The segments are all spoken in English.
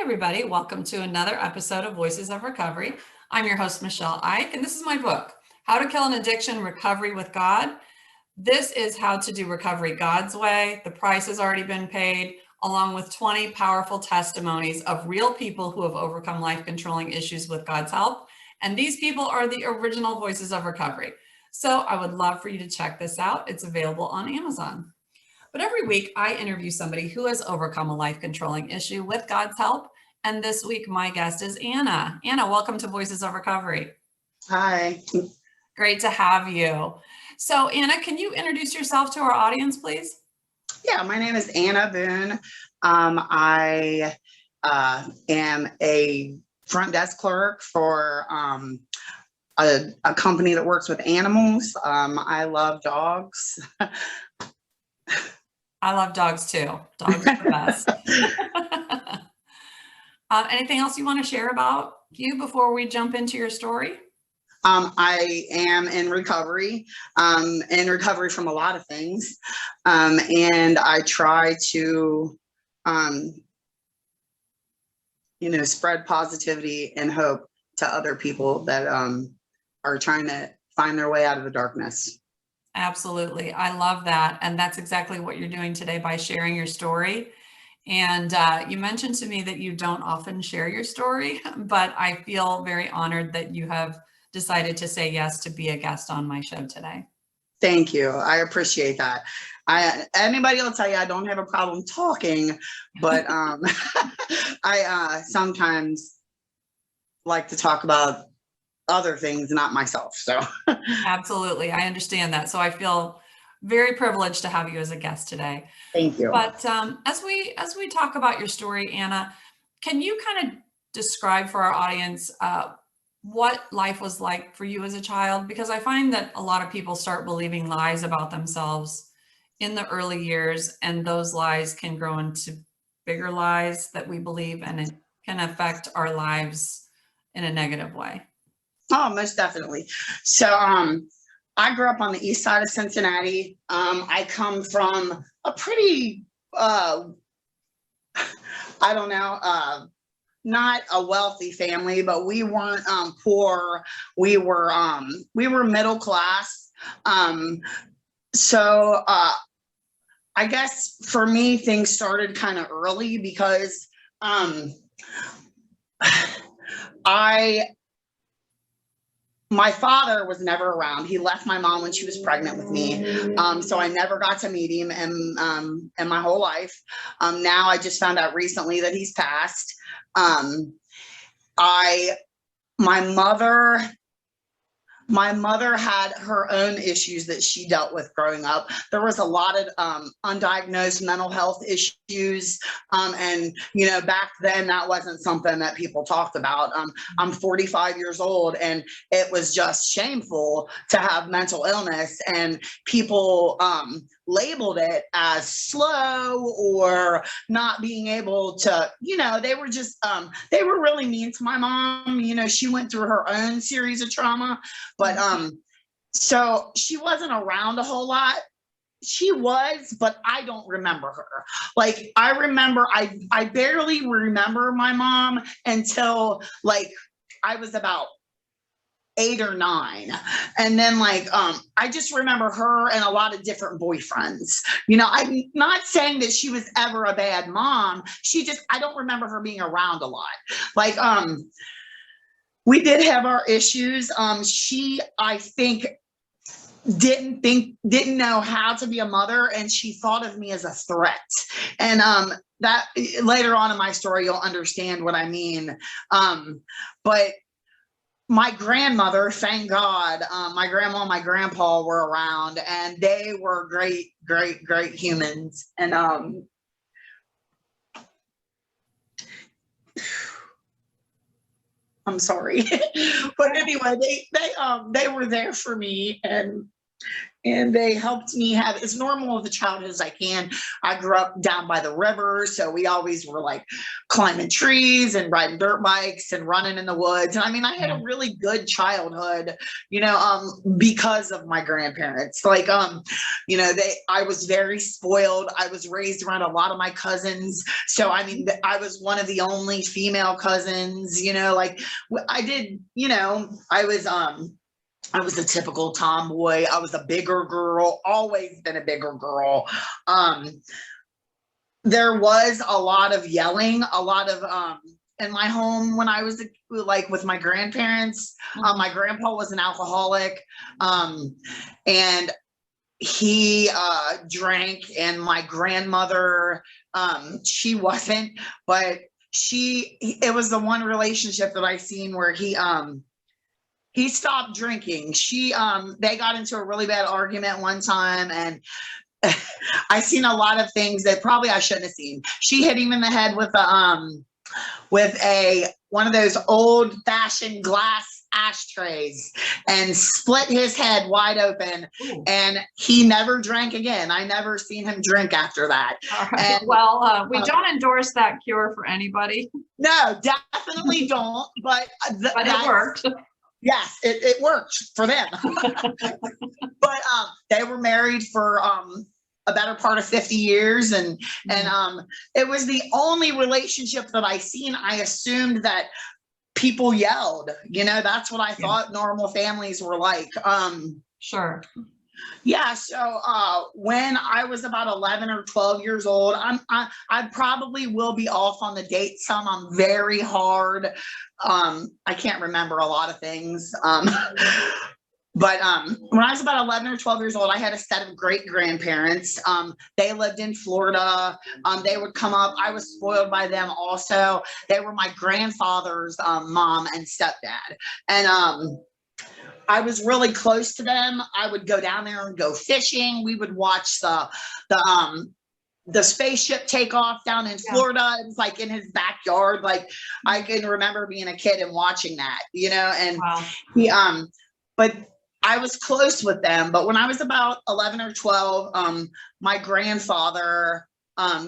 everybody. Welcome to another episode of Voices of Recovery. I'm your host, Michele Eich, and this is my book, How to Kill an Addiction, Recovery with God. This is how to do recovery God's way. The price has already been paid, along with 20 powerful testimonies of real people who have overcome life-controlling issues with God's help. And these people are the original Voices of Recovery. So I would love for you to check this out. It's available on Amazon. But every week I interview somebody who has overcome a life-controlling issue with God's help. And this week, my guest is Anna. Anna, welcome to Voices of Recovery. Hi. Great to have you. So Anna, can you introduce yourself to our audience, please? Yeah, my name is Anna Boone. I am a front desk clerk for a company that works with animals. I love dogs. I love dogs too. Dogs are the best. Anything else you want to share about you before we jump into your story? I am in recovery from a lot of things. And I try to, spread positivity and hope to other people that are trying to find their way out of the darkness. Absolutely. I love that. And that's exactly what you're doing today by sharing your story. And you mentioned to me that you don't often share your story, but I feel very honored that you have decided to say yes to be a guest on my show today. Thank you. I appreciate that. Anybody will tell you I don't have a problem talking, but I sometimes like to talk about other things, not myself. So Absolutely. I understand that. So I feel very privileged to have you as a guest today. Thank you. But as we talk about your story, Anna, can you kind of describe for our audience what life was like for you as a child? Because I find that a lot of people start believing lies about themselves in the early years, and those lies can grow into bigger lies that we believe, and it can affect our lives in a negative way. Oh, most definitely. So I grew up on the east side of Cincinnati. I come from a pretty, not a wealthy family, but we weren't poor. We were middle class. So I guess for me, things started kind of early because my father was never around. He left my mom when she was pregnant with me. So I never got to meet him in my whole life. Now I just found out recently that he's passed. My mother had her own issues that she dealt with growing up. There was a lot of undiagnosed mental health issues. And, back then that wasn't something that people talked about. I'm 45 years old, and it was just shameful to have mental illness, and people labeled it as slow or not being able to, they were just, they were really mean to my mom. She went through her own series of trauma. But so she wasn't around a whole lot. She was, but I don't remember her. Like, I remember, I barely remember my mom until I was about 8 or 9. And then I just remember her and a lot of different boyfriends. I'm not saying that she was ever a bad mom. I don't remember her being around a lot. We did have our issues. She, I think, didn't know how to be a mother, and she thought of me as a threat. And that later on in my story, you'll understand what I mean. But my grandmother, thank God, my grandma and my grandpa were around, and they were great, great, great humans. And I'm sorry, but anyway, they were there for me, and And they helped me have as normal of a childhood as I can. I grew up down by the river, so we always were like climbing trees and riding dirt bikes and running in the woods. And I mean, I had a really good childhood, because of my grandparents. Like, I was very spoiled. I was raised around a lot of my cousins. So I mean, I was one of the only female cousins, like I did, I was a typical tomboy. I was a bigger girl, always been a bigger girl. There was a lot of yelling, a lot of in my home when I was like with my grandparents. My grandpa was an alcoholic, and he drank, and my grandmother, she wasn't, but it was the one relationship that I seen where he stopped drinking. They got into a really bad argument one time, and I seen a lot of things that probably I shouldn't have seen. She hit him in the head with one of those old fashioned glass ashtrays and split his head wide open. Ooh. And he never drank again. I never seen him drink after that. And, well, we don't endorse that cure for anybody. No, definitely don't. But it worked. Yes, it worked for them. But they were married for a better part of 50 years. And it was the only relationship that I seen. I assumed that people yelled, that's what I thought normal families were like. Sure. Yeah. So when I was about 11 or 12 years old, I probably will be off on the date some. I'm very hard. I can't remember a lot of things. But when I was about 11 or 12 years old, I had a set of great grandparents. They lived in Florida. They would come up. I was spoiled by them also. They were my grandfather's mom and stepdad. And I was really close to them. I would go down there and go fishing. We would watch the spaceship take off down in Florida. It was like in his backyard. Like I can remember being a kid and watching that, and wow. But I was close with them. But when I was about 11 or 12, my grandfather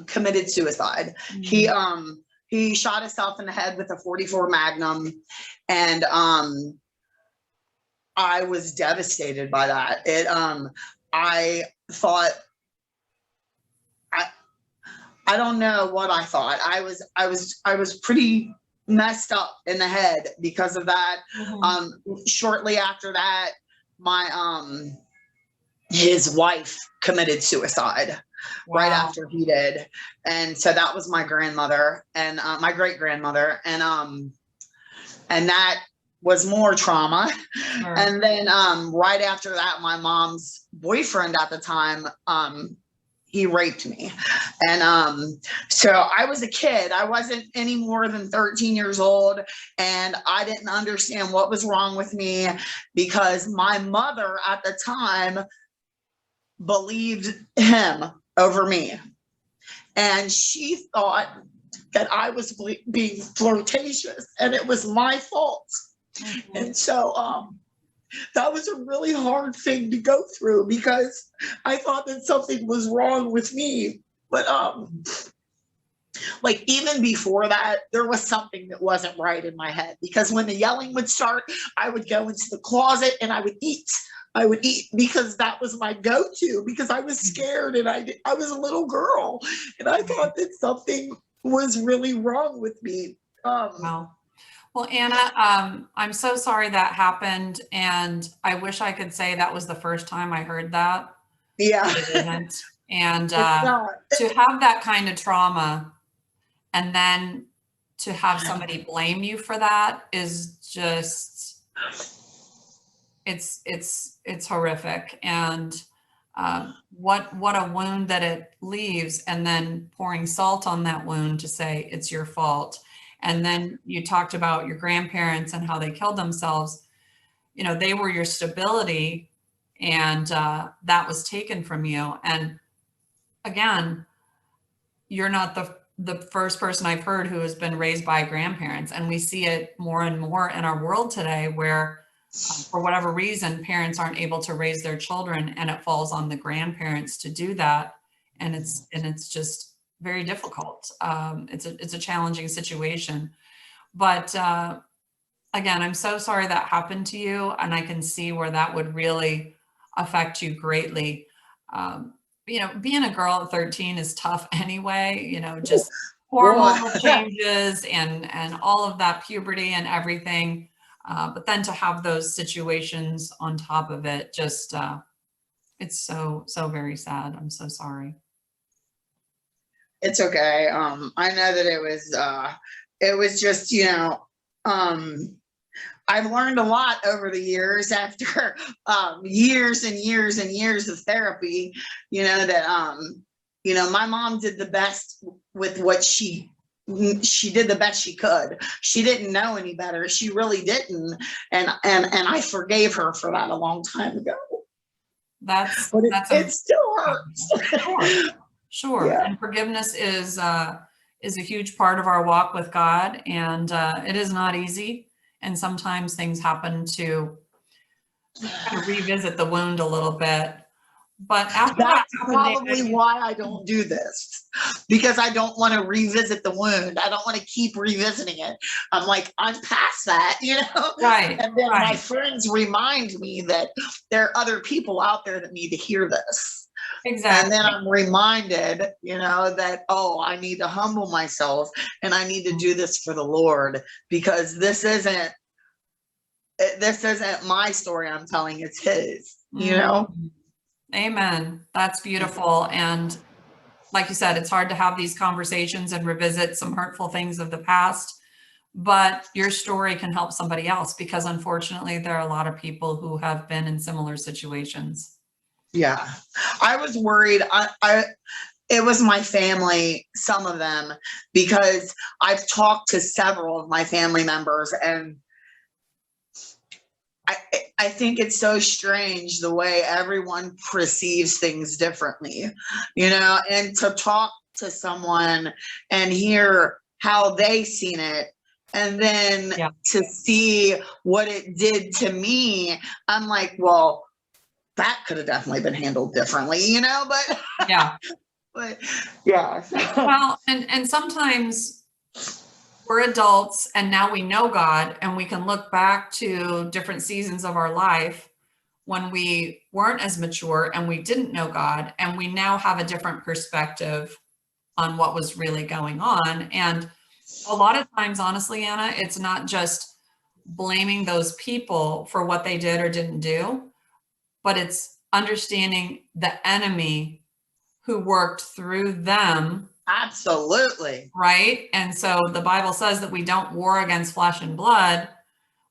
committed suicide. Mm-hmm. He shot himself in the head with a .44 Magnum, and I was devastated by that. I thought, I don't know what I thought. I was pretty messed up in the head because of that. Mm-hmm. Shortly after that, his wife committed suicide. Wow. Right after he did. And so that was my grandmother and my great grandmother. And that was more trauma. Sure. And then right after that, my mom's boyfriend at the time, he raped me. And so I was a kid. I wasn't any more than 13 years old. And I didn't understand what was wrong with me because my mother at the time believed him over me. And she thought that I was being flirtatious and it was my fault. Mm-hmm. And so that was a really hard thing to go through because I thought that something was wrong with me. But like even before that, there was something that wasn't right in my head because when the yelling would start, I would go into the closet and I would eat. I would eat because that was my go-to because I was scared and I was a little girl and I thought that something was really wrong with me. Wow. Well, Anna, I'm so sorry that happened. And I wish I could say that was the first time I heard that. Yeah. It isn't. And to have that kind of trauma and then to have somebody blame you for that is just, it's horrific. And what a wound that it leaves, and then pouring salt on that wound to say it's your fault. And then you talked about your grandparents and how they killed themselves. They were your stability, and that was taken from you. And again, you're not the first person I've heard who has been raised by grandparents. And we see it more and more in our world today where for whatever reason, parents aren't able to raise their children, and it falls on the grandparents to do that. And it's just very difficult. It's a challenging situation. But again, I'm so sorry that happened to you, and I can see where that would really affect you greatly. Being a girl at 13 is tough anyway, just Boy, hormonal changes and all of that puberty and everything. But then to have those situations on top of it, just it's so very sad. I'm so sorry. it's okay. I know that it was just, I've learned a lot over the years after years and years and years of therapy, that my mom did the best with what she did the best she could. She didn't know any better. She really didn't. And I forgave her for that a long time ago. That's But it that's still hurts. sure. Sure. Yeah. And forgiveness is a huge part of our walk with God, and it is not easy. And sometimes things happen to kind of revisit the wound a little bit. But after that That's happened, probably why I don't do this, because I don't want to revisit the wound. I don't want to keep revisiting it. I'm like, I'm past that, right, And then my right, friends remind me that there are other people out there that need to hear this. And then exactly. I'm reminded, that, oh, I need to humble myself and I need to do this for the Lord, because this isn't my story I'm telling, it's his, Mhm. Amen. That's beautiful. And like you said, it's hard to have these conversations and revisit some hurtful things of the past, but your story can help somebody else, because unfortunately there are a lot of people who have been in similar situations. Yeah. I was worried. It was my family, some of them, because I've talked to several of my family members, and I think it's so strange the way everyone perceives things differently, and to talk to someone and hear how they seen it, and then Yeah. to see what it did to me, I'm like, well, that could have definitely been handled differently, but Yeah. but yeah. Well, and sometimes we're adults and now we know God, and we can look back to different seasons of our life when we weren't as mature and we didn't know God, and we now have a different perspective on what was really going on. And a lot of times, honestly, Anna, it's not just blaming those people for what they did or didn't do, but it's understanding the enemy who worked through them. Absolutely. Right. And so the Bible says that we don't war against flesh and blood.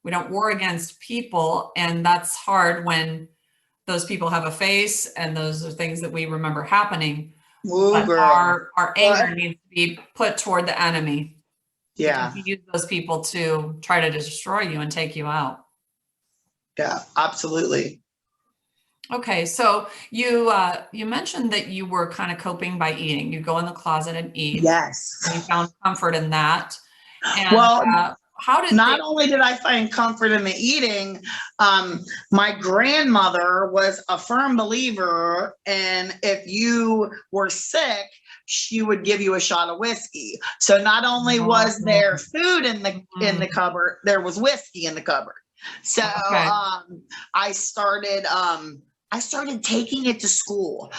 We don't war against people. And that's hard when those people have a face and those are things that we remember happening. Ooh, But girl. our anger needs to be put toward the enemy, because Yeah. he used those people to try to destroy you and take you out. Yeah, absolutely. Okay, so you mentioned that you were kind of coping by eating. You go in the closet and eat. And you Yes. found comfort in that. And Well, how did not they? only did I find comfort in the eating, my grandmother was a firm believer, and if you were sick, she would give you a shot of whiskey. So not only was there food in the cupboard, there was whiskey in the cupboard. So Okay. I started taking it to school.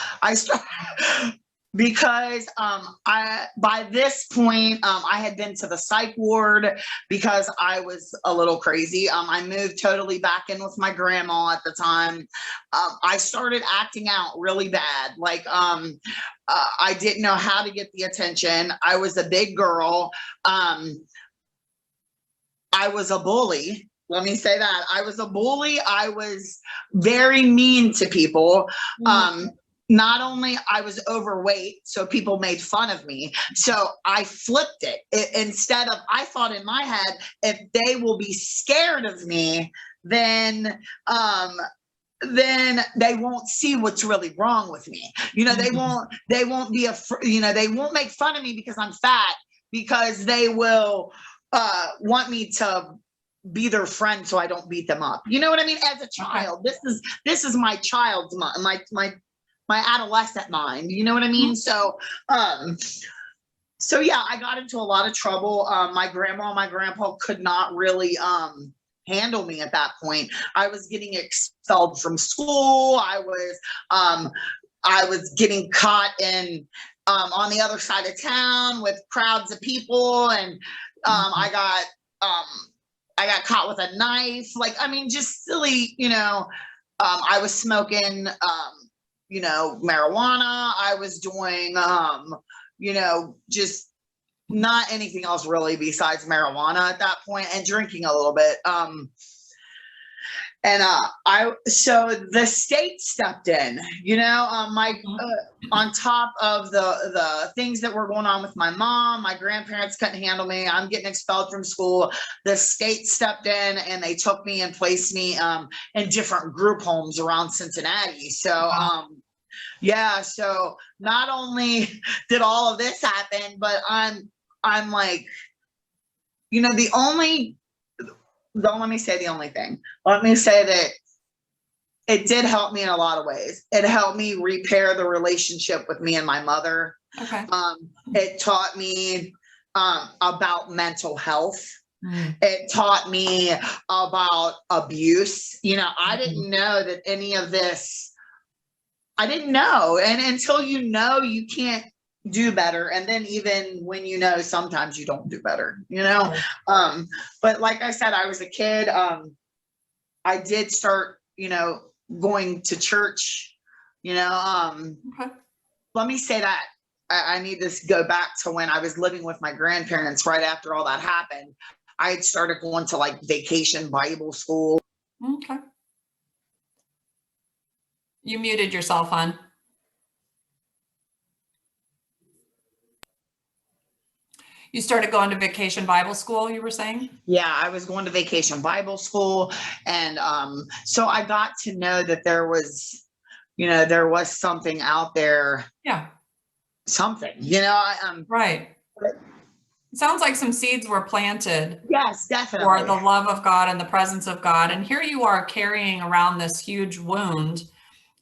Because by this point I had been to the psych ward because I was a little crazy. I moved totally back in with my grandma at the time. I started acting out really bad. Like I didn't know how to get the attention. I was a big girl. I was a bully. Let me say that. I was a bully. I was very mean to people. Not only I was overweight, so people made fun of me. So I flipped it. Instead of, I thought in my head, if they will be scared of me, then they won't see what's really wrong with me. They won't be they won't make fun of me because I'm fat, because they will want me to be their friend so I don't beat them up. You know what I mean? As a child, this is my child's mind, my adolescent mind. You know what I mean? So yeah, I got into a lot of trouble. My grandma and my grandpa could not really handle me at that point. I was getting expelled from school. I was getting caught in on the other side of town with crowds of people, and I got caught with a knife. Like, I mean, just silly, you know. I was smoking, you know, marijuana. I was doing, you know, just not anything else really besides marijuana at that point, and drinking a little bit. So the state stepped in, you know, on top of the things that were going on with my mom. My grandparents couldn't handle me. I'm getting expelled from school. The state stepped in and they took me and placed me in different group homes around Cincinnati. So yeah, so not only did all of this happen, but I'm like, you know, don't let me say the only thing. Let me say that it did help me in a lot of ways. It helped me repair the relationship with me and my mother. Okay. It taught me about mental health. It taught me about abuse. You know, I didn't know that any of this, I didn't know. And until you know, you can't do better. And then even when you know, sometimes you don't do better, you know? But like I said, I was a kid. I did start, you know, going to church, you know. Let me say that I need to go back to when I was living with my grandparents right after all that happened. I had started going to like vacation Bible school. Okay. You muted yourself, hon. You started going to vacation Bible school, you were saying? Yeah, I was going to vacation Bible school. And so I got to know that there was, you know, there was something out there. Yeah. Something, you know. Right. It sounds like some seeds were planted. Yes, definitely. For the love of God and the presence of God. And here you are carrying around this huge wound.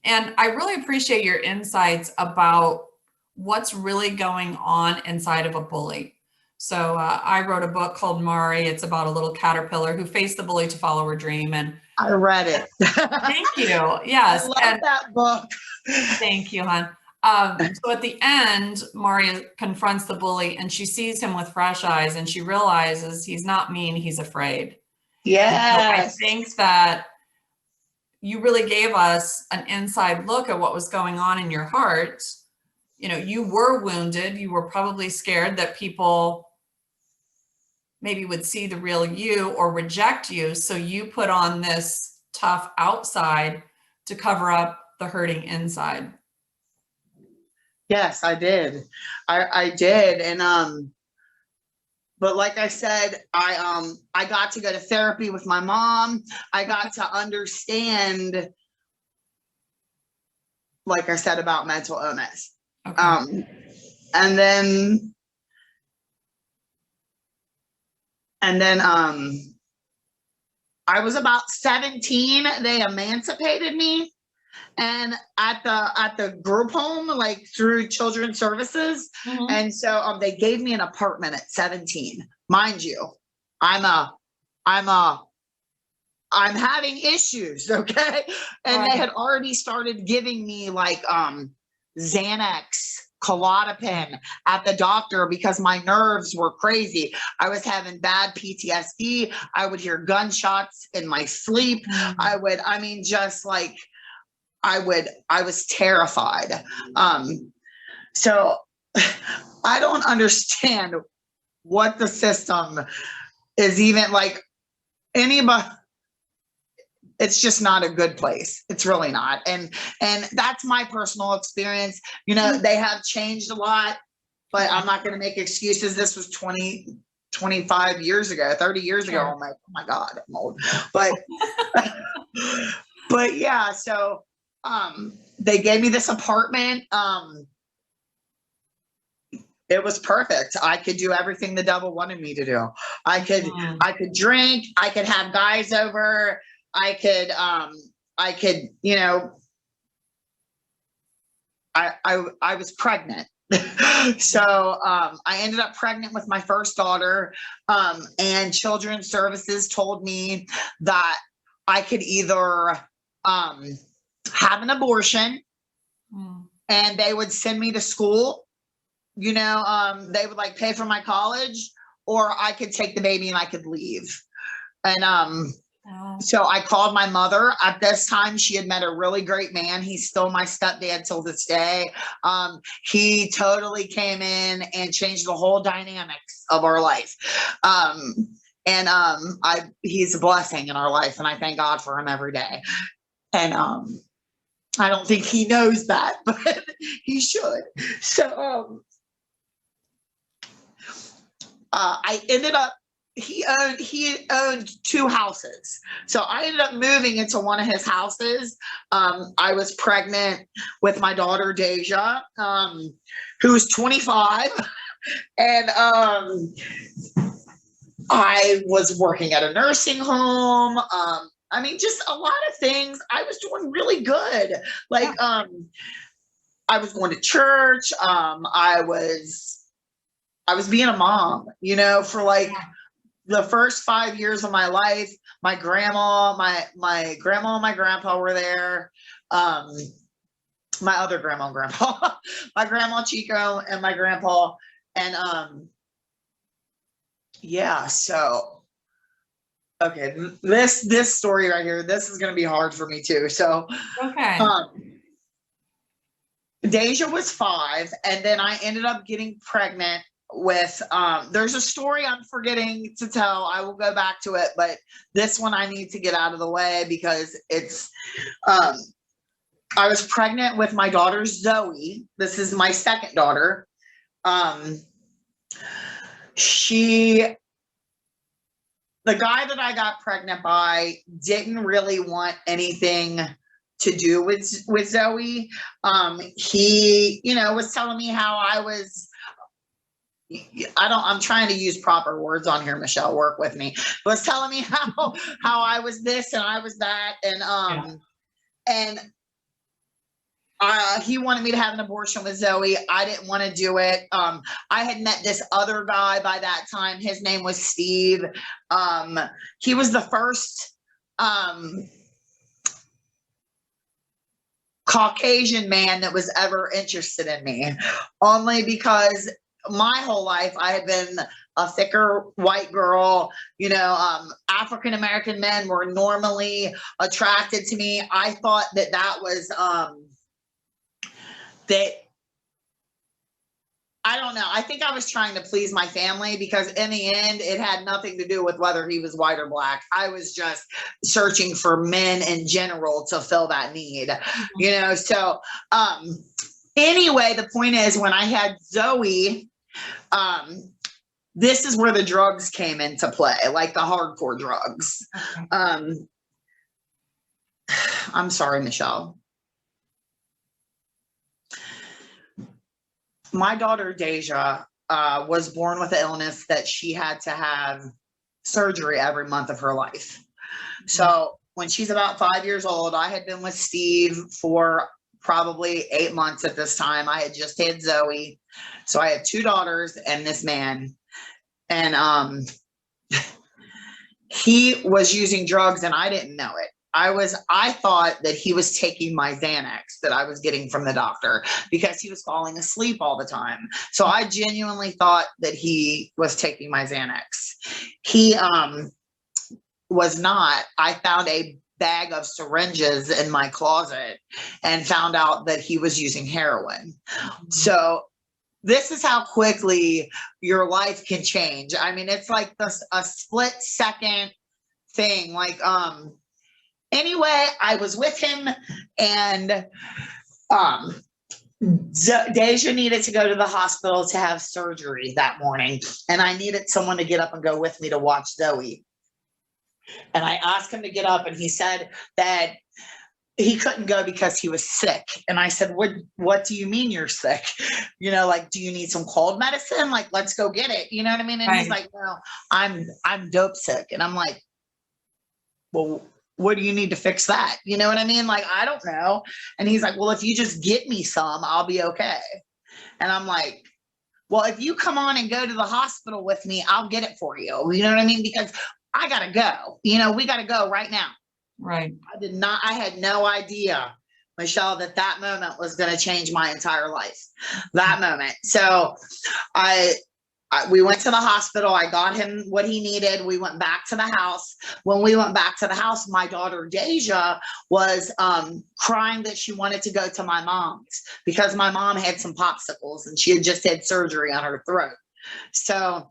And I really appreciate your insights about what's really going on inside of a bully. So I wrote a book called Mari. It's about a little caterpillar who faced the bully to follow her dream. And I read it. Thank you. Yes. I love that book. Thank you, hon. So at the end, Mari confronts the bully and she sees him with fresh eyes and she realizes he's not mean, he's afraid. Yes. So I think that you really gave us an inside look at what was going on in your heart. You know, you were wounded. You were probably scared that people maybe would see the real you or reject you. So you put on this tough outside to cover up the hurting inside. Yes, I did. I did. And but like I said, I got to go to therapy with my mom. I got to understand, like I said, about mental illness. Okay. And then I was about 17. They emancipated me. And at the group home, like through children's services. And so they gave me an apartment at 17. Mind you, I'm having issues, okay? And they had already started giving me like Xanax, Klonopin at the doctor because my nerves were crazy. I was having bad PTSD. I would hear gunshots in my sleep. I was terrified. So I don't understand what the system is even like. Anybody, it's just not a good place. It's really not. And that's my personal experience. You know, they have changed a lot, but I'm not going to make excuses. This was 25 years ago, 30 years ago. I'm like, oh my God, I'm old. But but yeah, so they gave me this apartment. It was perfect. I could do everything the devil wanted me to do. I could drink, I could have guys over, I could, you know, I was pregnant. So I ended up pregnant with my first daughter, and Children's Services told me that I could either have an abortion and they would send me to school, you know, they would like pay for my college, or I could take the baby and I could leave. And so I called my mother. At this time, she had met a really great man. He's still my stepdad till this day. He totally came in and changed the whole dynamics of our life. He's a blessing in our life, and I thank God for him every day. And I don't think he knows that, but he should. So I ended up, he owned 2 houses. So I ended up moving into one of his houses. I was pregnant with my daughter, Deja, who's 25. And I was working at a nursing home. I mean, just a lot of things. I was doing really good. Like, I was going to church. I was being a mom, you know, for like the first 5 years of my life. My grandma, my grandma and my grandpa were there. My other grandma and grandpa, my grandma Chico and my grandpa. And yeah, so okay, this story right here, this is gonna be hard for me too. So okay. Deja was 5, and then I ended up getting pregnant with there's a story I'm forgetting to tell. I will go back to it, but this one I need to get out of the way because it's I was pregnant with my daughter Zoe. This is my second daughter. The guy that I got pregnant by didn't really want anything to do with Zoe. He, you know, was telling me how I was, I'm trying to use proper words on here, Michelle, work with me, was telling me how I was this and I was that. And he wanted me to have an abortion with Zoe. I didn't want to do it. I had met this other guy by that time. His name was Steve. He was the first Caucasian man that was ever interested in me, only because my whole life I had been a thicker white girl. You know, African American men were normally attracted to me. I thought that was that, I don't know. I think I was trying to please my family because in the end, it had nothing to do with whether he was white or black. I was just searching for men in general to fill that need, you know? So anyway, the point is when I had Zoe, this is where the drugs came into play, like the hardcore drugs. I'm sorry, Michelle. My daughter, Deja, was born with an illness that she had to have surgery every month of her life. So when she's about 5 years old, I had been with Steve for probably 8 months at this time. I had just had Zoe. So I had 2 daughters and this man. And he was using drugs and I didn't know it. I thought that he was taking my Xanax that I was getting from the doctor because he was falling asleep all the time. So I genuinely thought that he was taking my Xanax. He was not. I found a bag of syringes in my closet and found out that he was using heroin. So this is how quickly your life can change. I mean, it's like a split second thing. Like, anyway, I was with him and Deja needed to go to the hospital to have surgery that morning. And I needed someone to get up and go with me to watch Zoe. And I asked him to get up and he said that he couldn't go because he was sick. And I said, what do you mean you're sick? Like, do you need some cold medicine? Like, let's go get it. You know what I mean? And he's like, no, I'm dope sick. And I'm like, well, what do you need to fix that? You know what I mean? Like, I don't know. And he's like, well, if you just get me some, I'll be okay. And I'm like, well, if you come on and go to the hospital with me, I'll get it for you. You know what I mean? Because I got to go, we got to go right now. Right. I had no idea, Michele, that moment was going to change my entire life. That moment. So we went to the hospital. I got him what he needed. We went back to the house. When we went back to the house, my daughter Deja was crying that she wanted to go to my mom's because my mom had some popsicles and she had just had surgery on her throat. So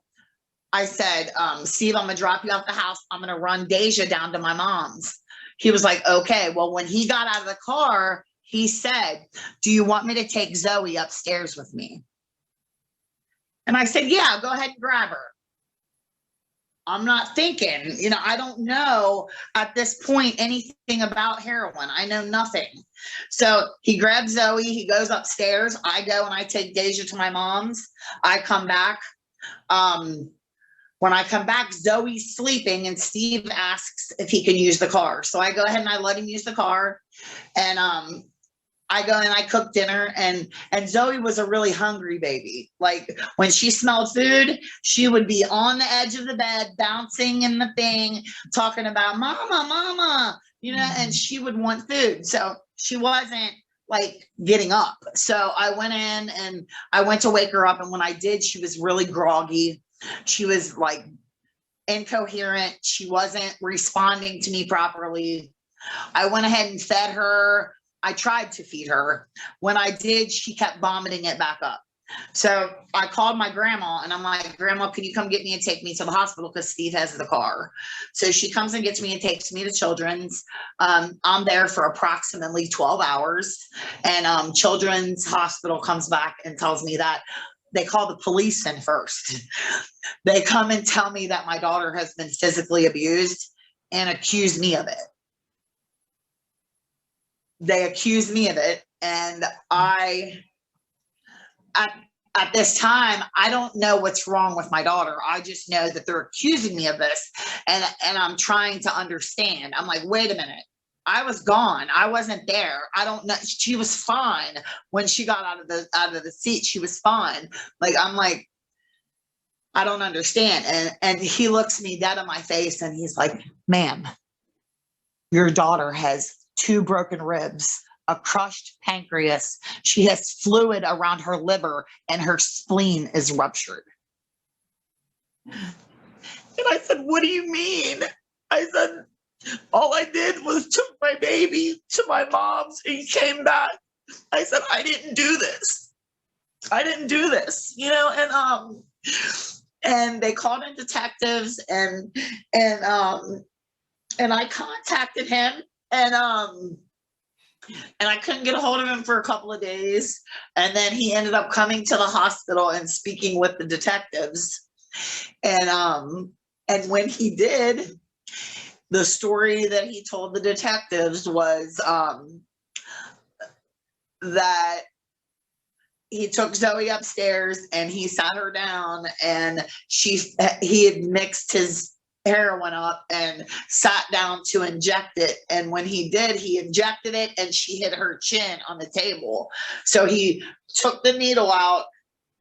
I said, Steve, I'm going to drop you off the house. I'm going to run Deja down to my mom's. He was like, okay. Well, when he got out of the car, he said, do you want me to take Zoe upstairs with me? And I said, yeah, go ahead and grab her. I'm not thinking, I don't know at this point anything about heroin. I know nothing. So he grabs Zoe, he goes upstairs. I go and I take Deja to my mom's. I come back. When I come back, Zoe's sleeping and Steve asks if he can use the car. So I go ahead and I let him use the car. And I go and I cook dinner, and Zoe was a really hungry baby. Like, when she smelled food, she would be on the edge of the bed, bouncing in the thing, talking about mama, mama, and she would want food. So she wasn't like getting up. So I went in and I went to wake her up. And when I did, she was really groggy. She was like incoherent. She wasn't responding to me properly. I went ahead and fed her. I tried to feed her. When I did, she kept vomiting it back up. So I called my grandma and I'm like, Grandma, can you come get me and take me to the hospital? Because Steve has the car. So she comes and gets me and takes me to Children's. I'm there for approximately 12 hours. And Children's Hospital comes back and tells me that they call the police in first. They come and tell me that my daughter has been physically abused and accuse me of it. They accused me of it. And at this time, I don't know what's wrong with my daughter. I just know that they're accusing me of this. And I'm trying to understand. I'm like, wait a minute. I was gone. I wasn't there. I don't know. She was fine when she got out of the seat. She was fine. Like, I'm like, I don't understand. And he looks me dead in my face and he's like, ma'am, your daughter has 2 broken ribs, a crushed pancreas. She has fluid around her liver and her spleen is ruptured. And I said, what do you mean? I said, all I did was took my baby to my mom's and he came back. I said, I didn't do this. I didn't do this, and they called in detectives and I contacted him and I couldn't get a hold of him for a couple of days. And then he ended up coming to the hospital and speaking with the detectives. And when he did, the story that he told the detectives was that he took Zoe upstairs and he sat her down and he had mixed his heroin up and sat down to inject it. And when he did, he injected it and she hit her chin on the table. So he took the needle out,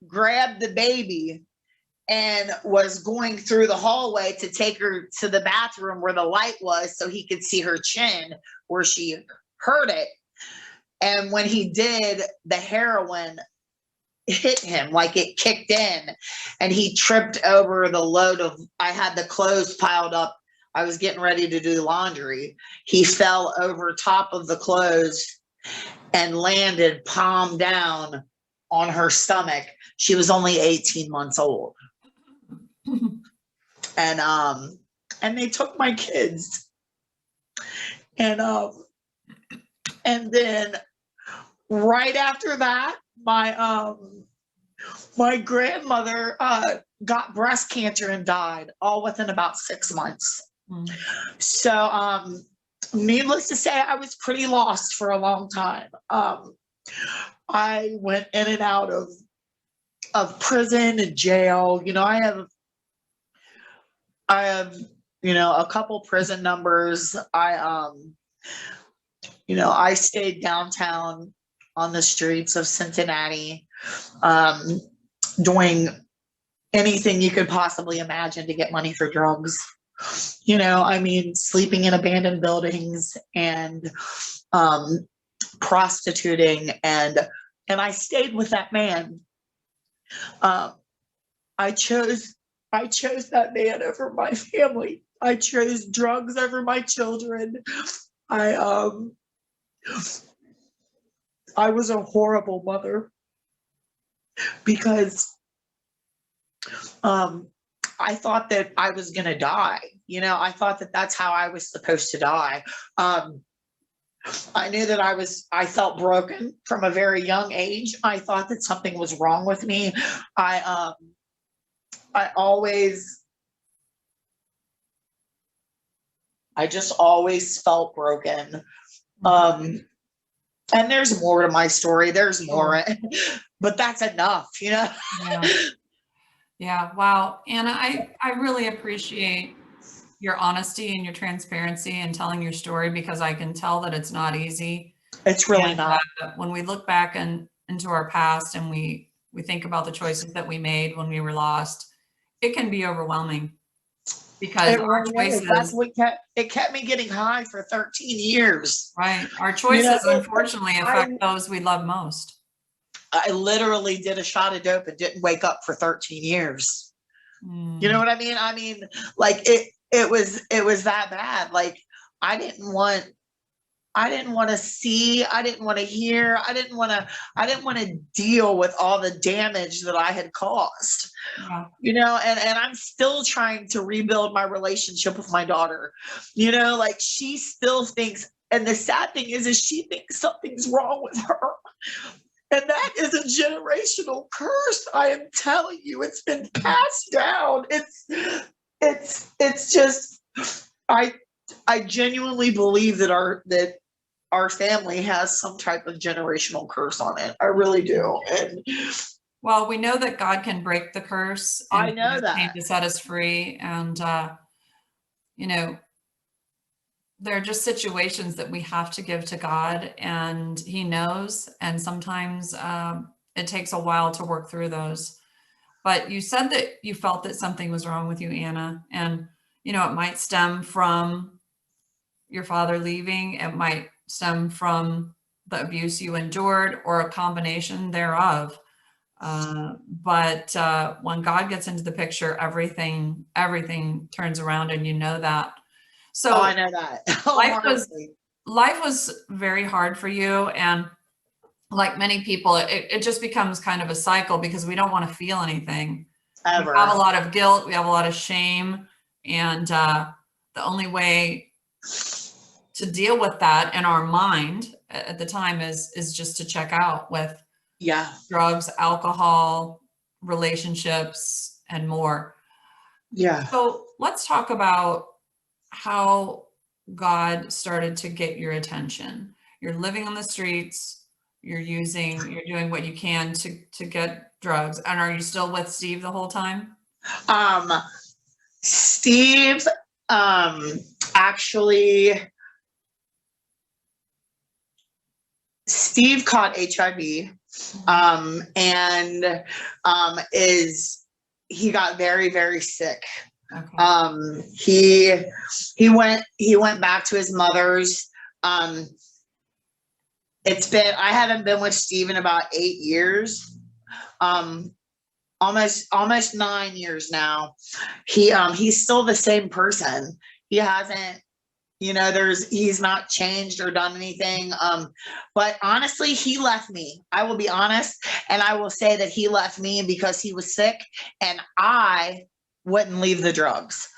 grabbed the baby, and was going through the hallway to take her to the bathroom where the light was so he could see her chin where she hurt it. And when he did, the heroin hit him, like it kicked in, and he tripped over the load of, I had the clothes piled up. I was getting ready to do laundry. He fell over top of the clothes and landed palm down on her stomach. She was only 18 months old. And they took my kids. And then right after that, my grandmother got breast cancer and died all within about 6 months. So needless to say, I was pretty lost for a long time. I went in and out of prison and jail. I have a couple prison numbers. I stayed downtown on the streets of Cincinnati, doing anything you could possibly imagine to get money for drugs. Sleeping in abandoned buildings and prostituting, and I stayed with that man. I chose that man over my family. I chose drugs over my children. I was a horrible mother because I thought that I was going to die. I thought that that's how I was supposed to die. I knew that I felt broken from a very young age. I thought that something was wrong with me. I just always felt broken. And there's more to my story. There's more, but that's enough, Yeah. Yeah. Wow. Anna, I really appreciate your honesty and your transparency and telling your story, because I can tell that it's not easy. It's really And not. when we look back into our past and we think about the choices that we made when we were lost, it can be overwhelming, because our choices, that's what kept me getting high for 13 years. Right. Our choices, unfortunately, affect those we love most. I literally did a shot of dope and didn't wake up for 13 years. You know what I mean? Like it was that bad. Like I didn't want to see, I didn't want to hear, I didn't want to deal with all the damage that I had caused. Yeah. And I'm still trying to rebuild my relationship with my daughter. Like she still thinks, and the sad thing is she thinks something's wrong with her. And that is a generational curse. I am telling you, it's been passed down. It's just, I genuinely believe that our family has some type of generational curse on it. I really do. And well, we know that God can break the curse. And I know that to set us free. And there are just situations that we have to give to God, and He knows. And sometimes it takes a while to work through those. But you said that you felt that something was wrong with you, Anna, and it might stem from your father leaving. It might stem from the abuse you endured, or a combination thereof. But when God gets into the picture, everything turns around, and you know that. So I know that. life was very hard for you, and like many people, it just becomes kind of a cycle, because we don't want to feel anything. Ever. We have a lot of guilt, we have a lot of shame, and the only way to deal with that in our mind at the time is just to check out with drugs, alcohol, relationships, and more. Yeah. So let's talk about how God started to get your attention. You're living on the streets, you're doing what you can to get drugs. And are you still with Steve the whole time? Steve, actually, Steve caught HIV, and he got very, very sick. Okay. He went back to his mother's. I haven't been with Steve in about 8 years. Almost 9 years now. He's still the same person. He hasn't, he's not changed or done anything. But honestly, he left me. I will be honest, and I will say that he left me because he was sick, and I wouldn't leave the drugs.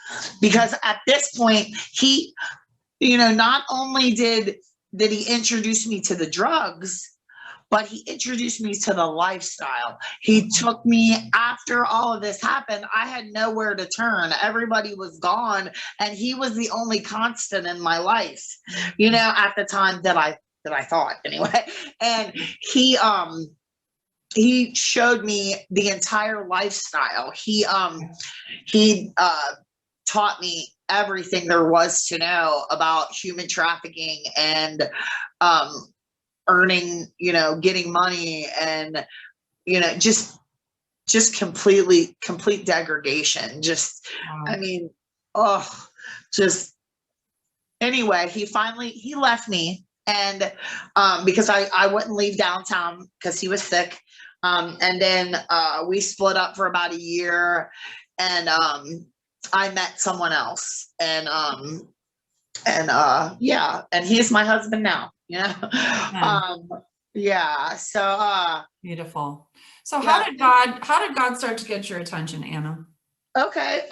Because at this point, he, not only did he introduce me to the drugs, but he introduced me to the lifestyle. He took me after all of this happened. I had nowhere to turn. Everybody was gone, and he was the only constant in my life, at the time that I thought anyway. And he showed me the entire lifestyle. He taught me everything there was to know about human trafficking and earning, getting money, and just complete degradation. Wow. Anyway, he left me, and because I wouldn't leave downtown because he was sick. And then we split up for about a year, and I met someone else, and he's my husband now, so Beautiful. So how did God start to get your attention, Anna? okay.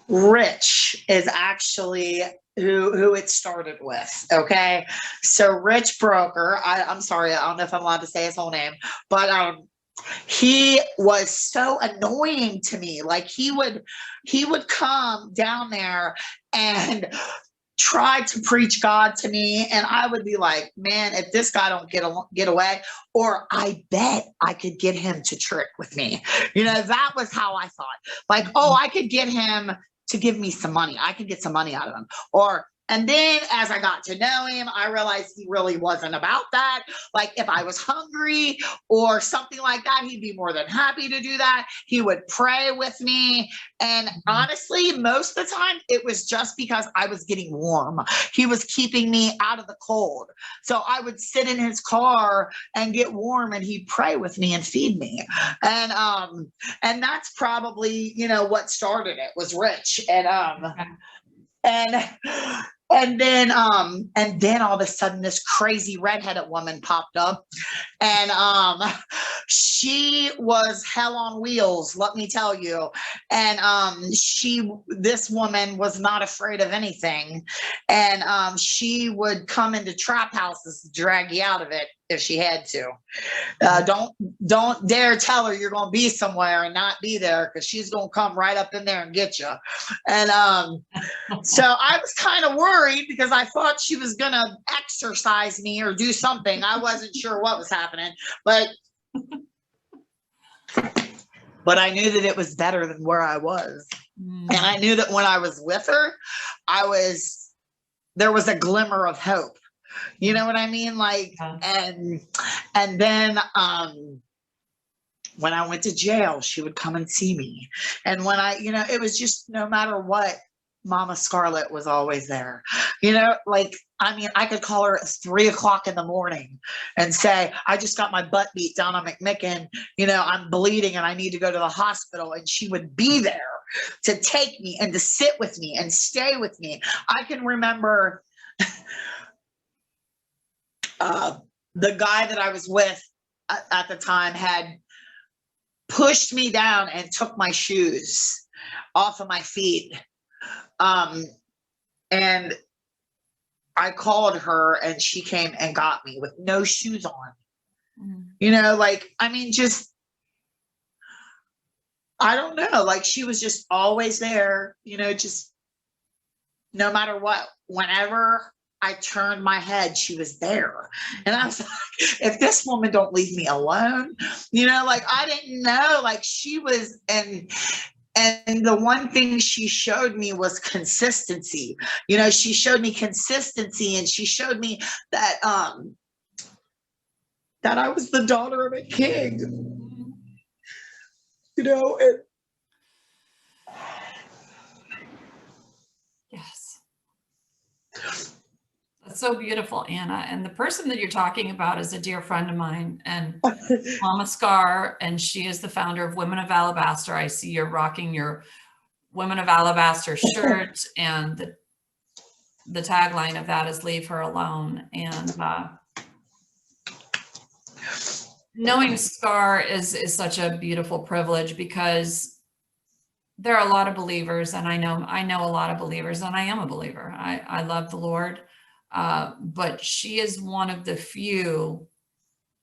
Rich is actually who it started with. Okay. So Rich Broker, I'm sorry, I don't know if I'm allowed to say his whole name, but he was so annoying to me. Like he would come down there and try to preach God to me, and I would be like, man, if this guy don't get away, or I bet I could get him to trick with me. That was how I thought. Like, oh, I could get him to give me some money. I could get some money out of him. And then as I got to know him, I realized he really wasn't about that. Like if I was hungry or something like that, he'd be more than happy to do that. He would pray with me. And honestly, most of the time it was just because I was getting warm. He was keeping me out of the cold. So I would sit in his car and get warm, and he'd pray with me and feed me. And that's probably, what started it was Rich. And then all of a sudden this crazy redheaded woman popped up, and she was hell on wheels, let me tell you. And this woman was not afraid of anything, and she would come into trap houses to drag you out of it if she had to. Don't dare tell her you're going to be somewhere and not be there, because she's going to come right up in there and get you. And so I was kind of worried because I thought she was going to exorcise me or do something. I wasn't sure what was happening, but I knew that it was better than where I was. And I knew that when I was with her, there was a glimmer of hope. You know what I mean? Like, and then when I went to jail, she would come and see me. And when it was just, no matter what, Momma Scarlet was always there. I could call her at 3 o'clock in the morning and say, I just got my butt beat down on McMicken. I'm bleeding and I need to go to the hospital. And she would be there to take me and to sit with me and stay with me. I can remember the guy that I was with at the time had pushed me down and took my shoes off of my feet. And I called her and she came and got me with no shoes on. Just, I don't know, like she was just always there, just no matter what, whenever I turned my head, she was there. And I was like, if this woman don't leave me alone, I didn't know, like she was, and the one thing she showed me was consistency. She showed me consistency, and she showed me that that I was the daughter of a king. Yes. That's so beautiful, Anna. And the person that you're talking about is a dear friend of mine, and Momma Scar, and she is the founder of Women of Alabaster. I see you're rocking your Women of Alabaster shirt, and the tagline of that is "Leave her alone." And knowing Scar is such a beautiful privilege, because there are a lot of believers, and I know a lot of believers, and I am a believer. I love the Lord. But she is one of the few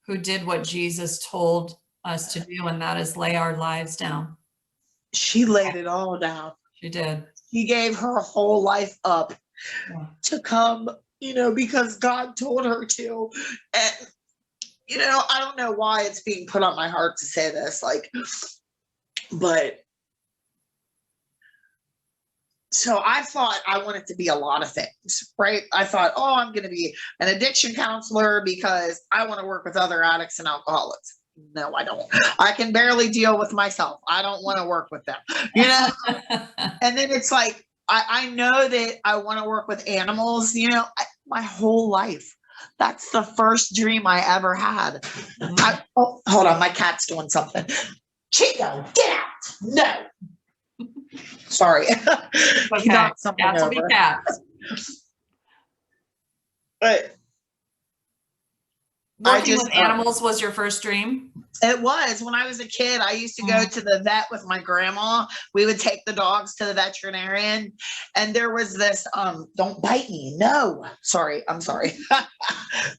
who did what Jesus told us to do, and that is lay our lives down. She laid it all down. She did. She gave her whole life up to come, because God told her to. And, I don't know why it's being put on my heart to say this, but so I thought I wanted to be a lot of things, right? I thought, I'm going to be an addiction counselor because I want to work with other addicts and alcoholics. No, I don't. I can barely deal with myself. I don't want to work with them, And then it's like, I know that I want to work with animals, my whole life. That's the first dream I ever had. Hold on, my cat's doing something. Chico, get out. No. Sorry. Okay. He knocked something Cats will over. be cats. But working with animals was your first dream? It was. When I was a kid, I used to go to the vet with my grandma. We would take the dogs to the veterinarian, and there was this don't bite me. No. Sorry. I'm sorry.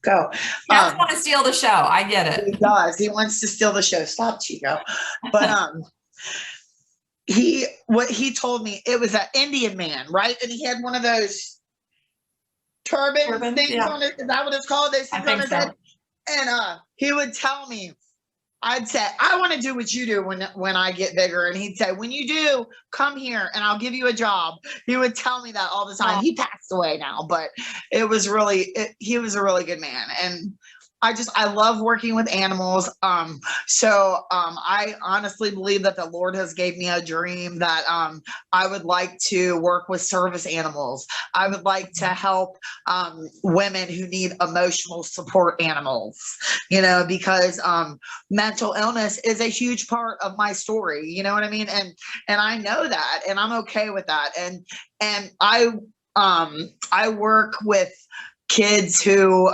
Go. Cats want to steal the show. I get it. He does. He wants to steal the show. Stop, Chico. But what he told me, it was an Indian man, right? And he had one of those turban things on it. Is that what it's called? Those things on his head. And he would tell me, I'd say, I want to do what you do when I get bigger. And he'd say, when you do, come here and I'll give you a job. He would tell me that all the time. He passed away now, but he was a really good man. And I love working with animals. So I honestly believe that the Lord has gave me a dream that I would like to work with service animals. I would like to help women who need emotional support animals, because mental illness is a huge part of my story. You know what I mean? And I know that, and I'm okay with that. And I work with kids who,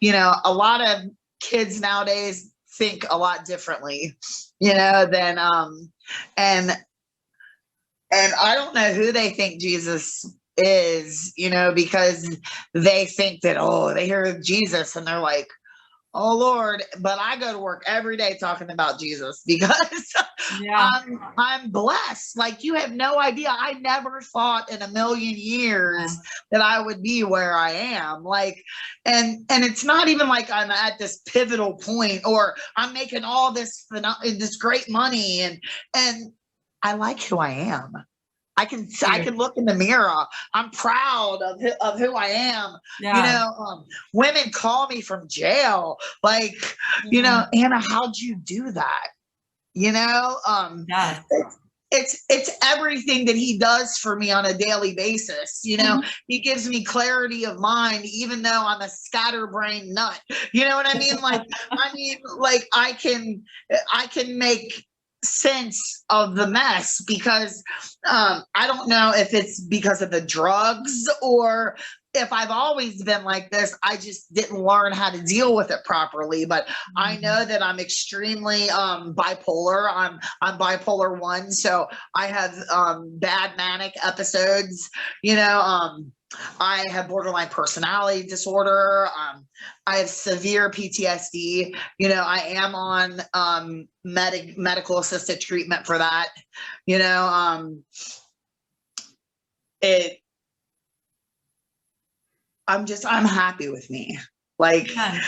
a lot of kids nowadays think a lot differently, than, and I don't know who they think Jesus is, because they think that, they hear Jesus and they're like, oh Lord, but I go to work every day talking about Jesus because I'm blessed. Like, you have no idea. I never thought in a million years that I would be where I am. Like, and it's not even like I'm at this pivotal point or I'm making all this great money, and I like who I am. I can look in the mirror. I'm proud of who I am. Women call me from jail. Like, Anna, how'd you do that? It's everything that he does for me on a daily basis. He gives me clarity of mind, even though I'm a scatterbrained nut. You know what I mean? Like, I can make sense of the mess because I don't know if it's because of the drugs or if I've always been like this. I just didn't learn how to deal with it properly. But I know that I'm extremely bipolar. I'm bipolar 1, so I have bad manic episodes. I have borderline personality disorder. I have severe PTSD. I am on medical assisted treatment for that. I'm happy with me. Like, Anna,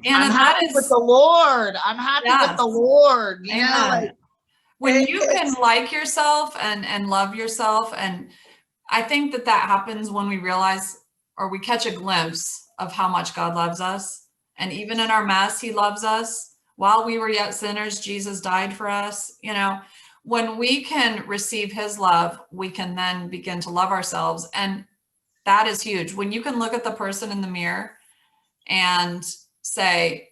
I'm happy with the Lord. I'm happy with the Lord. When you can like yourself and love yourself, and I think that happens when we realize or we catch a glimpse of how much God loves us. And even in our mess, he loves us. While we were yet sinners, Jesus died for us. When we can receive his love, we can then begin to love ourselves. And that is huge. When you can look at the person in the mirror and say,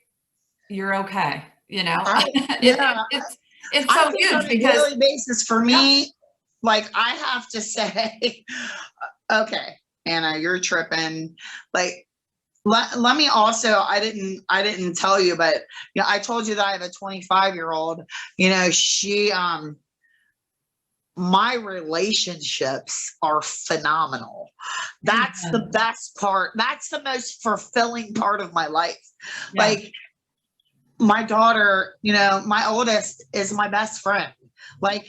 you're okay, it's so huge on a daily basis for me. Like, I have to say, okay, Anna, you're tripping. Like, let me also, I didn't tell you, but I told you that I have a 25-year-old. She my relationships are phenomenal. That's the best part. That's the most fulfilling part of my life. Yeah. Like, my daughter, you know, my oldest is my best friend. Like,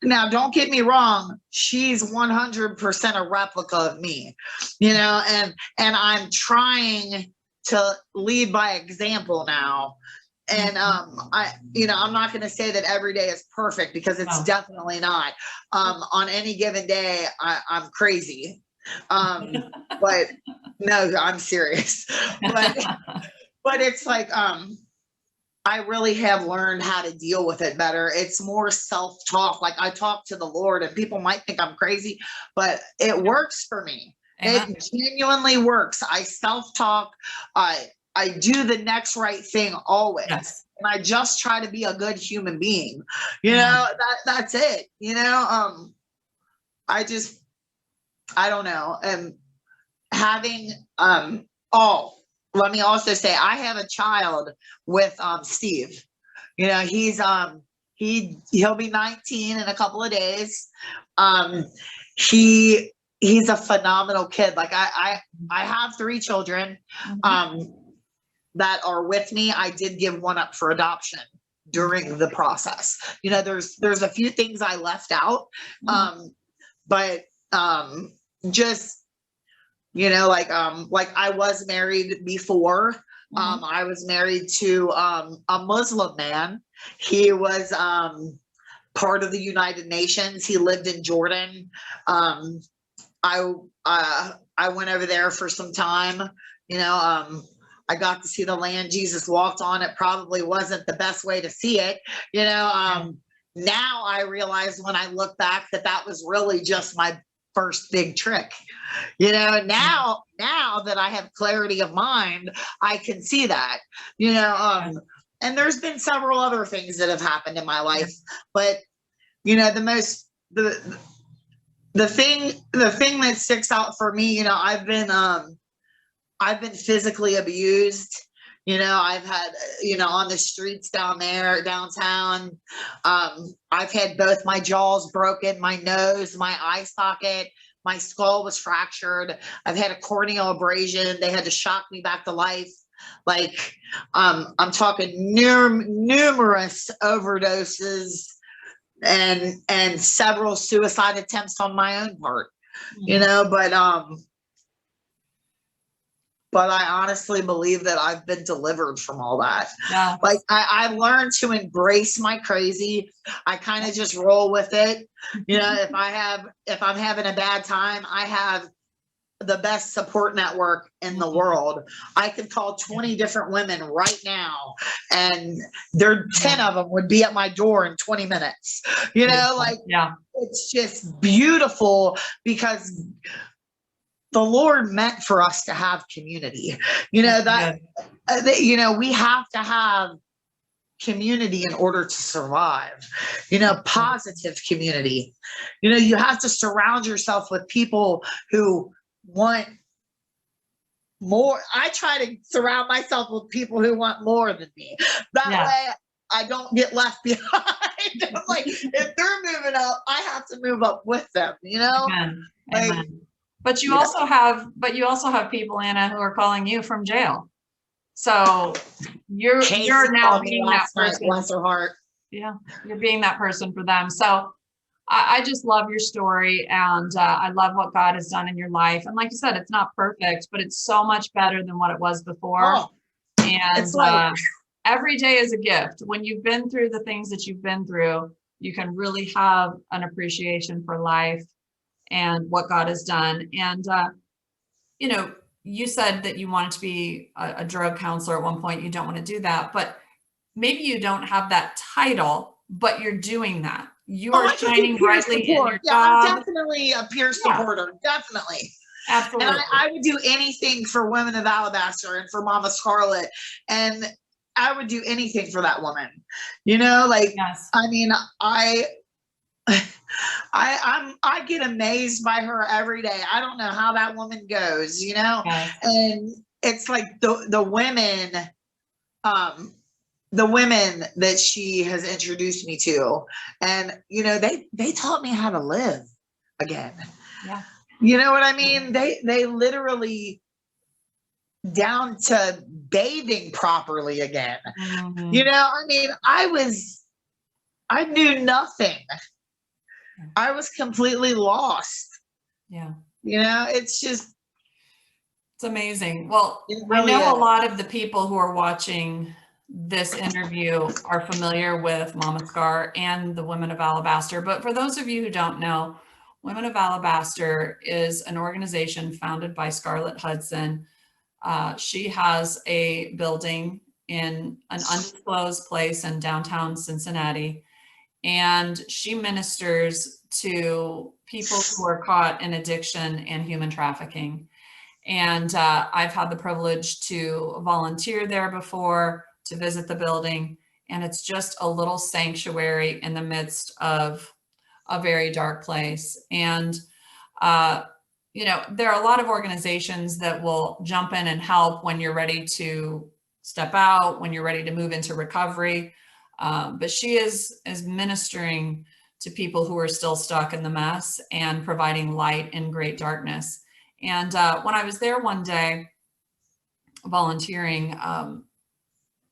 now don't get me wrong, she's 100% a replica of me, you know, and I'm trying to lead by example now. And I'm not going to say that every day is perfect, because it's definitely not. On any given day, I'm crazy. But no, I'm serious. But it's like, I really have learned how to deal with it better. It's more self-talk. Like, I talk to the Lord, and people might think I'm crazy, but it works for me. Amen. It genuinely works. I self-talk. I do the next right thing always. Yes. And I just try to be a good human being. You know, that's it. You know, I don't know. And having, let me also say, I have a child with Steve. You know, he'll be 19 in a couple of days. He's a phenomenal kid. Like, I have 3 children that are with me. I did give one up for adoption during the process. You know, there's a few things I left out. But just, you know, like I was married before. I was married to a Muslim man. He was part of the United Nations. He lived in Jordan. I went over there for some time. You know, I got to see the land Jesus walked on. It probably wasn't the best way to see it. You know, now I realize, when I look back, that was really just my first big trick. You know, now that I have clarity of mind, I can see that. You know, and there's been several other things that have happened in my life, but you know, the thing that sticks out for me, you know, I've been physically abused. You know, I've had, you know, on the streets downtown, I've had both my jaws broken, my nose, my eye socket, my skull was fractured. I've had a corneal abrasion. They had to shock me back to life. Like, I'm talking numerous overdoses and several suicide attempts on my own part, you know, but I honestly believe that I've been delivered from all that. Yeah. Like, I learned to embrace my crazy. I kind of just roll with it. You know, if I'm having a bad time, I have the best support network in the world. I could call 20 different women right now, and 10 of them would be at my door in 20 minutes. You know, like, it's just beautiful, because the Lord meant for us to have community. You know, you know, we have to have community in order to survive, you know, positive community. You know, you have to surround yourself with people who want more. I try to surround myself with people who want more than me. That way I don't get left behind. Like, if they're moving up, I have to move up with them, you know? Amen. Like, Amen. But you also have people, Anna, who are calling you from jail. So you're now being that person. Bless her heart. Yeah, you're being that person for them. So I just love your story, and I love what God has done in your life. And like you said, it's not perfect, but it's so much better than what it was before. And every day is a gift. When you've been through the things that you've been through, you can really have an appreciation for life and what God has done. And, you know, you said that you wanted to be a drug counselor at one point. You don't want to do that, but maybe you don't have that title, but you're doing that. You are shining brightly in your job. I'm definitely a peer supporter. Definitely. Absolutely. And I would do anything for Women of Alabaster and for Momma Scar. And I would do anything for that woman. You know, like, I mean, I get amazed by her every day. I don't know how that woman goes, you know, and it's like the women, the women that she has introduced me to, and they taught me how to live again. Yeah. You know what I mean? They literally, down to bathing properly again. Mm-hmm. I mean, I knew nothing. I was completely lost. Yeah. It's just, It's amazing. Well, it I really know a is. lot of the people who are watching this interview are familiar with Momma Scar and the Women of Alabaster. But for those of you who don't know, Women of Alabaster is an organization founded by Scarlett Hudson. She has a building in an undisclosed place in downtown Cincinnati, and she ministers to people who are caught in addiction and human trafficking. And I've had the privilege to volunteer there before, to visit the building. And it's just a little sanctuary in the midst of a very dark place. And, there are a lot of organizations that will jump in and help when you're ready to step out, when you're ready to move into recovery. But she is ministering to people who are still stuck in the mess and providing light in great darkness. And when I was there one day volunteering,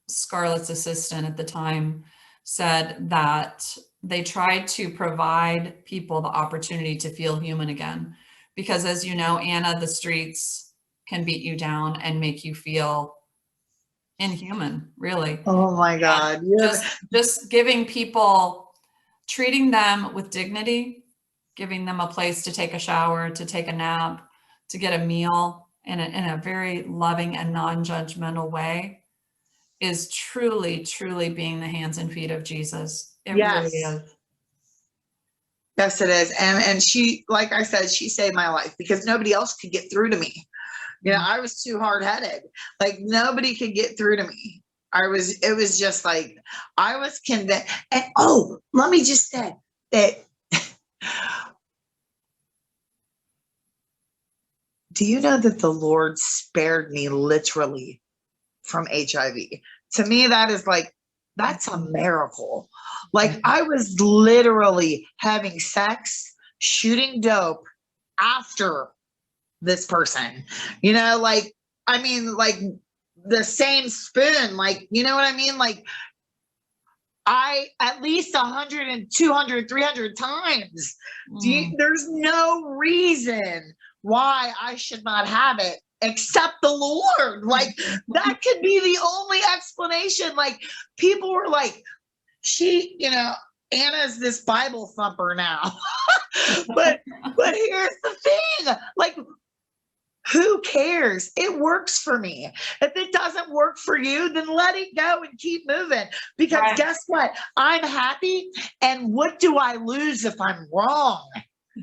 Scarlett's assistant at the time said that they tried to provide people the opportunity to feel human again. Because as you know, Anna, the streets can beat you down and make you feel inhuman, really. Oh my And God. Yeah. just giving people, treating them with dignity, giving them a place to take a shower, to take a nap, to get a meal in a very loving and non-judgmental way is truly, truly being the hands and feet of Jesus. It really Yes. is. Yes, it is. And she, like I said, she saved my life because nobody else could get through to me. I was too hard-headed. Like, nobody could get through to me. It was just like, I was convinced. And let me just say that, do you know that the Lord spared me literally from HIV? To me, that is like, that's a miracle. Like, I was literally having sex, shooting dope after this person, like, I mean, like, the same spoon, like, you know what I mean? Like, I at least 100 and 200, 300 times. There's no reason why I should not have it except the Lord. Like, that could be the only explanation. Like, people were like, Anna's this Bible thumper now. but here's the thing. Like, who cares? It works for me. If it doesn't work for you, then let it go and keep moving. Because Right. Guess what? I'm happy. And what do I lose if I'm wrong?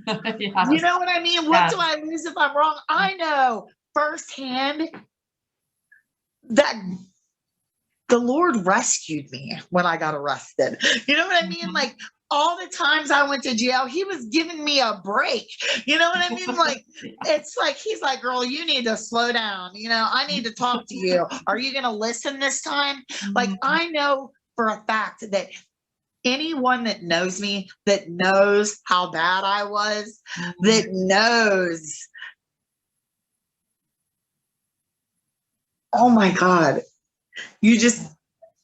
Yes. You know what I mean? What do I lose if I'm wrong? I know firsthand that the Lord rescued me when I got arrested. You know what I mean? Like, all the times I went to jail, he was giving me a break. You know what I mean? Like, it's like, he's like, girl, you need to slow down. I need to talk to you. Are you going to listen this time? Like, I know for a fact that anyone that knows me, that knows how bad I was, that knows, oh my God,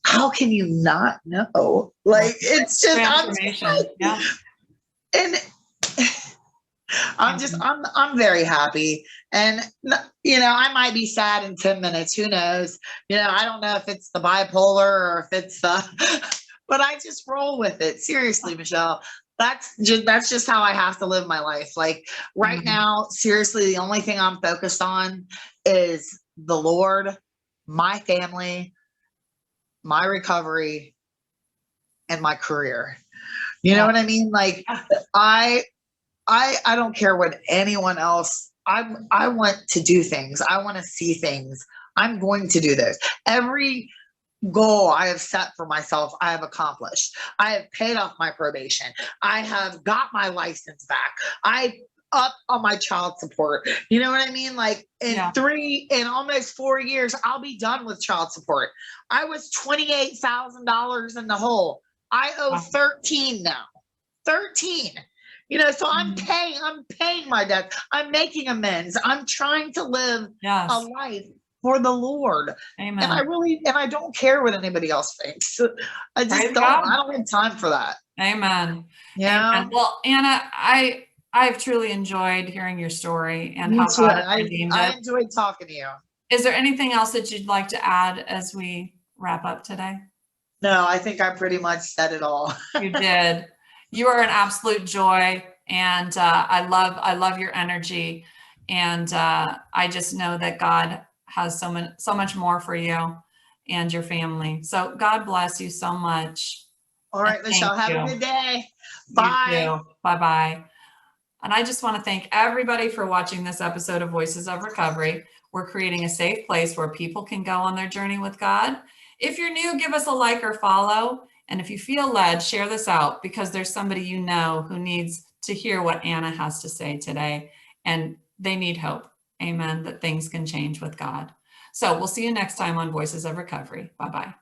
how can you not know? Like, it's just, transformation. Yeah. And I'm very happy. And, I might be sad in 10 minutes. Who knows? I don't know if it's the bipolar or if it's but I just roll with it. Seriously, Michelle, that's just how I have to live my life. Like, right now, seriously, the only thing I'm focused on is the Lord, my family, my recovery, and my career. You know what I mean? Like, I don't care what anyone else. I want to do things. I want to see things. I'm going to do those. Every goal I have set for myself, I have accomplished. I have paid off my probation. I have got my license back. up on my child support. You know what I mean? Like in almost 4 years, I'll be done with child support. I was $28,000 in the hole. I owe 13 now. 13. You know, so I'm paying my debt. I'm making amends. I'm trying to live a life for the Lord. Amen. And I don't care what anybody else thinks. I just don't. I don't have time for that. Amen. Yeah. Amen. Well, Anna, I've truly enjoyed hearing your story and Me how too. God has redeemed I it. enjoyed talking to you. Is there anything else that you'd like to add as we wrap up today? No, I think I pretty much said it all. You did. You are an absolute joy, and I love your energy, and I just know that God has so much more for you and your family. So God bless you so much. All right, Michelle, have a good day. Bye. Bye-bye. And I just want to thank everybody for watching this episode of Voices of Recovery. We're creating a safe place where people can go on their journey with God. If you're new, give us a like or follow. And if you feel led, share this out, because there's somebody you know who needs to hear what Anna has to say today. And they need hope. Amen. That things can change with God. So we'll see you next time on Voices of Recovery. Bye-bye.